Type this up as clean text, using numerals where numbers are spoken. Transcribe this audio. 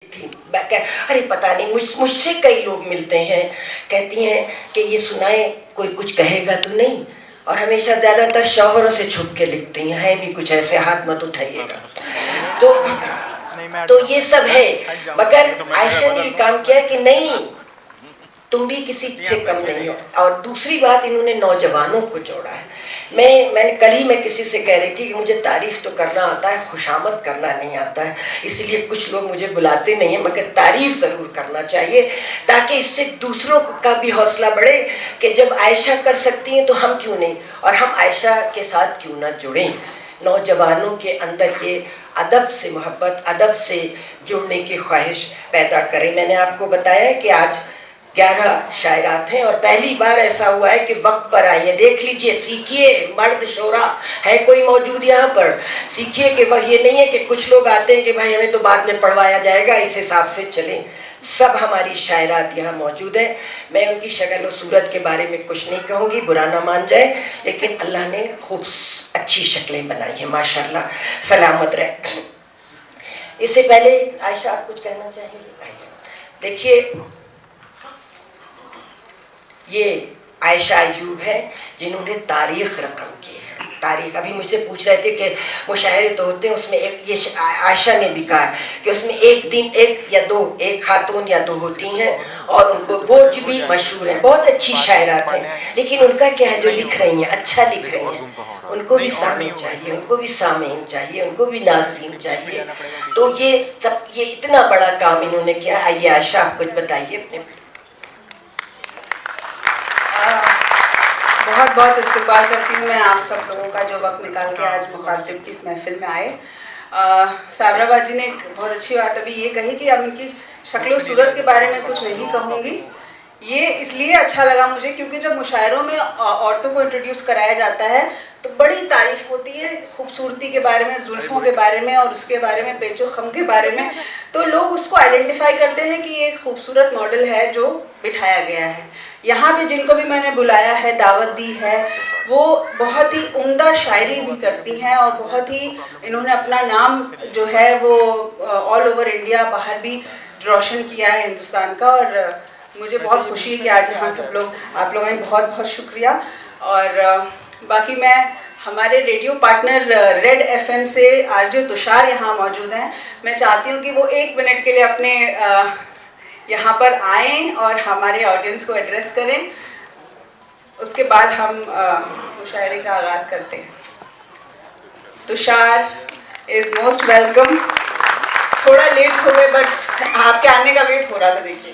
अरे पता नहीं, मुझसे कई लोग मिलते हैं, कहती हैं कि ये सुनाए, कोई कुछ कहेगा तो नहीं, और हमेशा ज़्यादातर शौहरों से छुप के लिखती हैं, है भी कुछ ऐसे, हाथ मत उठाइएगा। तो ये सब है, मगर आयशा ने काम किया कि नहीं, तुम भी किसी से कम नहीं हो। और दूसरी बात, इन्होंने नौजवानों को जोड़ा है। मैंने कल ही मैं किसी से कह रही थी कि मुझे तारीफ तो करना आता है, खुशामद करना नहीं आता है, इसीलिए कुछ लोग मुझे बुलाते नहीं हैं, मगर तारीफ ज़रूर करना चाहिए, ताकि इससे दूसरों का भी हौसला बढ़े कि जब आयशा कर सकती हैं तो हम क्यों नहीं, और हम आयशा के साथ क्यों ना जुड़ें। नौजवानों के अंदर ये अदब से मोहब्बत, अदब से जुड़ने की ख्वाहिश पैदा करें। मैंने आपको बताया कि आज 11 शायरात हैं, और पहली बार ऐसा हुआ है कि वक्त पर आई है। देख लीजिए, सीखिए, मर्द शोरा है कोई मौजूद यहाँ पर, सीखिए कि वह ये नहीं है कि कुछ लोग आते हैं कि भाई हमें तो बाद में पढ़वाया जाएगा, इस हिसाब से चलें। सब हमारी शायरात यहाँ मौजूद है। मैं उनकी शक्ल और सूरत के बारे में कुछ नहीं कहूँगी, बुरा ना मान जाए, लेकिन अल्लाह ने खूब अच्छी शक्लें बनाई हैं, माशाल्लाह, सलामत रहे। इससे पहले आयशा, आप कुछ कहना चाहेंगे? देखिए, ये आयशा अय्यूब है जिन्होंने तारीख रकम की है। तारीख, अभी मुझसे पूछ रहे थे कि मुशायरे तो होते हैं, उसमें एक ये आयशा ने भी कहा कि उसमें एक दिन एक या दो, एक खातून या दो होती हैं, और उनको वो भी मशहूर हैं, बहुत अच्छी शायरात हैं, लेकिन उनका क्या है, जो लिख रही हैं अच्छा लिख रही हैं, उनको भी सामीन चाहिए, उनको भी सामीन चाहिए, उनको भी नाज़रीन चाहिए। तो ये सब, ये इतना बड़ा काम इन्होंने किया। आइए आयशा, आप कुछ बताइए अपने। बहुत बहुत इस्तकबाल करती हूँ मैं आप सब लोगों का, जो वक्त निकाल के आज मुखातिब की इस महफिल में आए। साबराबाद जी ने एक बहुत अच्छी बात अभी ये कही कि अब इनकी शक्ल और सूरत के बारे में कुछ नहीं कहूँगी। ये इसलिए अच्छा लगा मुझे क्योंकि जब मुशायरों में औरतों को इंट्रोड्यूस कराया जाता है तो बड़ी तारीफ होती है खूबसूरती के बारे में, जुल्फ़ों के बारे में, और उसके बारे में, पेचो खम के बारे में। तो लोग उसको आइडेंटिफाई करते हैं कि ये एक खूबसूरत मॉडल है जो बिठाया गया है। यहाँ पे जिनको भी मैंने बुलाया है, दावत दी है, वो बहुत ही उम्दा शायरी भी करती हैं, और बहुत ही इन्होंने अपना नाम जो है वो ऑल ओवर इंडिया, बाहर भी रोशन किया है हिंदुस्तान का। और मुझे बहुत खुशी है कि आज यहाँ सब लोग, आप लोगों ने बहुत बहुत शुक्रिया। और बाकी मैं, हमारे रेडियो पार्टनर रेड एफएम से आरजे तुषार यहाँ मौजूद हैं। मैं चाहती हूँ कि वो 1 मिनट के लिए अपने यहाँ पर आएँ और हमारे ऑडियंस को एड्रेस करें, उसके बाद हम मुशायरे का आगाज़ करते हैं। Tushar is most welcome. थोड़ा लेट हो गए, बट आपके आने का वेट हो रहा था, देखिए।